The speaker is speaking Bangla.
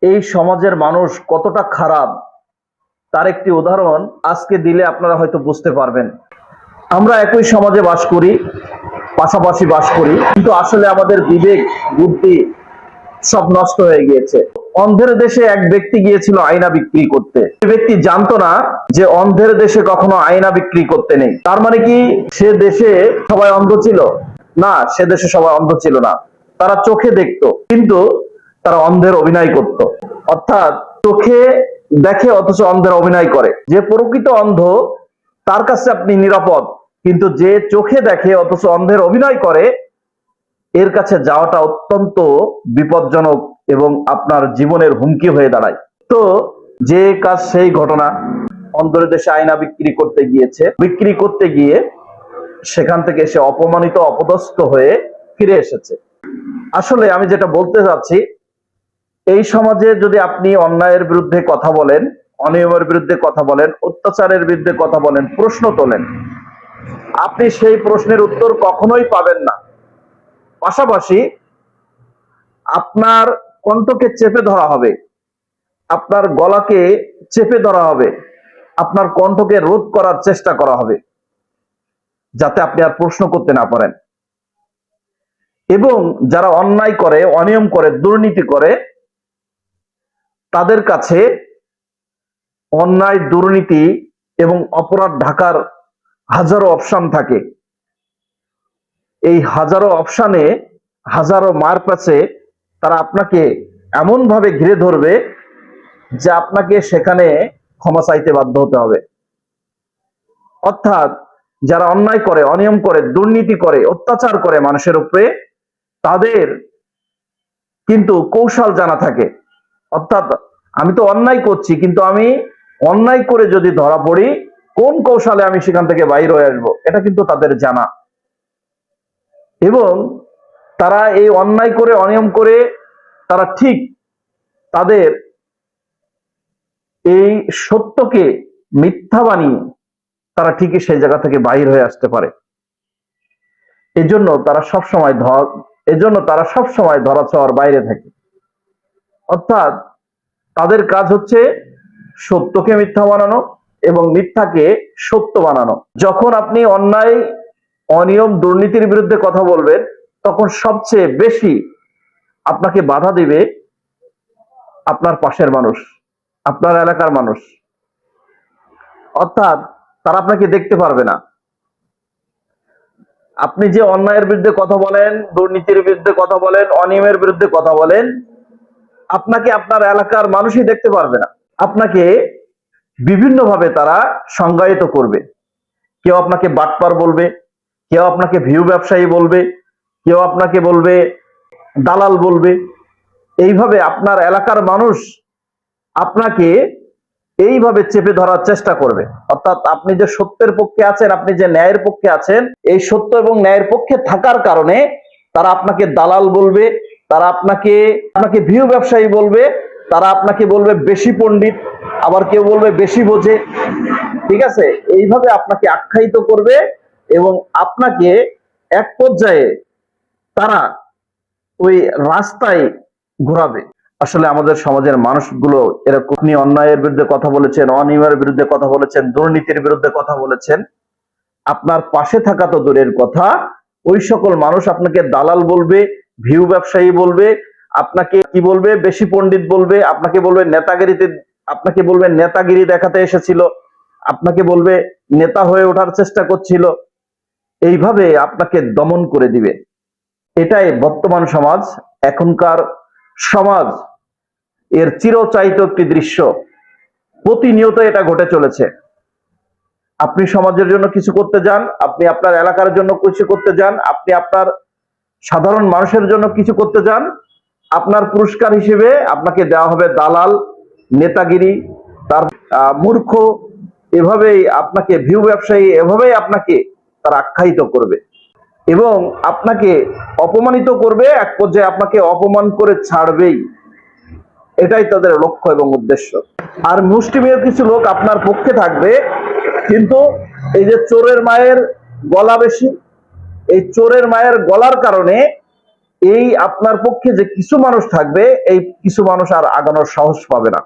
এই সমাজের মানুষ কতটা খারাপ তার একটি উদাহরণ আজকে দিলে আপনারা হয়তো বুঝতে পারবেন। আমরা একই সমাজে বাস করি, পাশাপাশি বাস করি, কিন্তু আসলে আমাদের বিবেক বুদ্ধি সব নষ্ট হয়ে গিয়েছে। অন্ধের দেশে এক ব্যক্তি গিয়েছিল আয়না বিক্রি করতে। সেই ব্যক্তি জানতো না যে অন্ধের দেশে কখনো আয়না বিক্রি করতে নেই। তার মানে কি সে দেশে সবাই অন্ধ ছিল? না, সে দেশে সবাই অন্ধ ছিল না। তারা চোখে দেখতো, কিন্তু তারা অন্ধের অভিনয় করত। অর্থাৎ চোখে দেখে অথচ অন্ধের অভিনয় করে। যে প্রকৃত অন্ধ তার কাছে আপনি নিরাপদ, কিন্তু যে চোখে দেখে অথচ অন্ধের অভিনয় করে এর কাছে যাওয়াটা অত্যন্ত বিপজ্জনক এবং আপনার জীবনের হুমকি হয়ে দাঁড়ায়। তো যে কাজ সেই ঘটনা। অন্ধের দেশে আয়না বিক্রি করতে গিয়েছে, বিক্রি করতে গিয়ে সেখান থেকে সে অপমানিত অপদস্থ হয়ে ফিরে এসেছে। আসলে আমি যেটা বলতে চাচ্ছি, এই সমাজে যদি আপনি অন্যায়ের বিরুদ্ধে কথা বলেন, অনিয়মের বিরুদ্ধে কথা বলেন, অত্যাচারের বিরুদ্ধে কথা বলেন, প্রশ্ন তোলেন, আপনি সেই প্রশ্নের উত্তর কখনোই পাবেন না। পাশাপাশি আপনার কণ্ঠকে চেপে ধরা হবে, আপনার গলাকে চেপে ধরা হবে, আপনার কণ্ঠকে রোধ করার চেষ্টা করা হবে, যাতে আপনি আর প্রশ্ন করতে না পারেন। এবং যারা অন্যায় করে, অনিয়ম করে, দুর্নীতি করে, তাদের কাছে অন্যায়, দুর্নীতি এবং অপরাধ ঢাকার হাজারো অপশন থাকে। এই হাজারো অপশনে, হাজারো মার কাছে তারা আপনাকে এমন ভাবে ঘিরে ধরবে যে আপনাকে সেখানে ক্ষমা চাইতে বাধ্য হতে হবে। অর্থাৎ যারা অন্যায় করে, অনিয়ম করে, দুর্নীতি করে, অত্যাচার করে মানুষের উপরে, তাদের কিন্তু কৌশল জানা থাকে। অর্থাৎ আমি তো অন্যায় করছি, কিন্তু আমি অন্যায় করে যদি ধরা পড়ি, কোন কৌশলে আমি সেখান থেকে বাইরে হয়ে আসবো, এটা কিন্তু তাদের জানা। এবং তারা এই অন্যায় করে, অনিয়ম করে, তারা ঠিক তাদের এই সত্যকে মিথ্যা বানিয়ে তারা ঠিকই সেই জায়গা থেকে বাইর হয়ে আসতে পারে। এজন্য তারা সবসময় ধরা ছোঁয়ার বাইরে থাকে। অর্থাৎ তাদের কাজ হচ্ছে সত্যকে মিথ্যা বানানো এবং মিথ্যাকে সত্য বানানো। যখন আপনি অন্যায়, অনিয়ম, দুর্নীতির বিরুদ্ধে কথা বলবেন, তখন সবচেয়ে বেশি আপনাকে বাধা দিবে আপনার পাশের মানুষ, আপনার এলাকার মানুষ। অর্থাৎ তারা আপনাকে দেখতে পারবে না। আপনি যে অন্যায়ের বিরুদ্ধে কথা বলেন, দুর্নীতির বিরুদ্ধে কথা বলেন, অনিয়মের বিরুদ্ধে কথা বলেন, আপনাকে আপনার এলাকার মানুষই দেখতে পারবে না। আপনাকে বিভিন্নভাবে তারা সংজ্ঞায়িত করবে। কেউ আপনাকে বাটপার বলবে, কেউ আপনাকে ভিউ ব্যবসায়ী বলবে, কেউ আপনাকে বলবে দালাল বলবে। এইভাবে আপনার এলাকার মানুষ আপনাকে এইভাবে চেপে ধরার চেষ্টা করবে। অর্থাৎ আপনি যে সত্যের পক্ষে আছেন, আপনি যে ন্যায়ের পক্ষে আছেন, এই সত্য এবং ন্যায়ের পক্ষে থাকার কারণে তারা আপনাকে দালাল বলবে, তারা আপনাকে ভিউ ব্যবসায়ী বলবে, তারা আপনাকে বলবে বেশি পণ্ডিত, আবার কেউ বলবে বেশি বোঝে। ঠিক আছে, এইভাবে আপনাকে আখ্যায়িত করবে এবং আপনাকে এক পর্যায়ে তারা ওই রাস্তায় ঘোরাবে। আসলে আমাদের সমাজের মানুষগুলো এরকম, আপনি অন্যায়ের বিরুদ্ধে কথা বলেছেন, অনিয়মের বিরুদ্ধে কথা বলেছেন, দুর্নীতির বিরুদ্ধে কথা বলেছেন, আপনার পাশে থাকা তো দূরের কথা, ওই সকল মানুষ আপনাকে দালাল বলবে, ভিউ ব্যবসায়ী বলবে, আপনাকে কি বলবে, বেশি পণ্ডিত বলবে, আপনাকে বলবে নেতাগিরি দেখাতে এসেছিল, আপনাকে বলবে নেতা হয়ে ওঠার চেষ্টা করছিল। এইভাবে আপনাকে দমন করে দিবে। এটাই বর্তমান সমাজ, এখনকার সমাজ, এর চিরচারিত একটি দৃশ্য। প্রতিনিয়ত এটা ঘটে চলেছে। আপনি সমাজের জন্য কিছু করতে যান, আপনি আপনার এলাকার জন্য কিছু করতে যান, আপনি আপনার সাধারণ মানুষের জন্য কিছু করতে যান, আপনার পুরস্কার হিসেবে আপনাকে দেওয়া হবে দালাল, নেতাগিরি, তার মূর্খ, এভাবেই আপনাকে ভিউ ব্যবসায়ী, এভাবেই আপনাকে তারা আখ্যায়িত করবে এবং আপনাকে অপমানিত করবে। এক পর্যায়ে আপনাকে অপমান করে ছাড়বেই। এটাই তাদের লক্ষ্য এবং উদ্দেশ্য। আর মুষ্টিমেয় কিছু লোক আপনার পক্ষে থাকবে, কিন্তু এই যে চোরের মায়ের গলা বেশি, এই চোরের মায়ের গলার কারণে এই আপনার পক্ষে যে কিছু মানুষ থাকবে, এই কিছু মানুষ আর আগানোর সাহস পাবে না।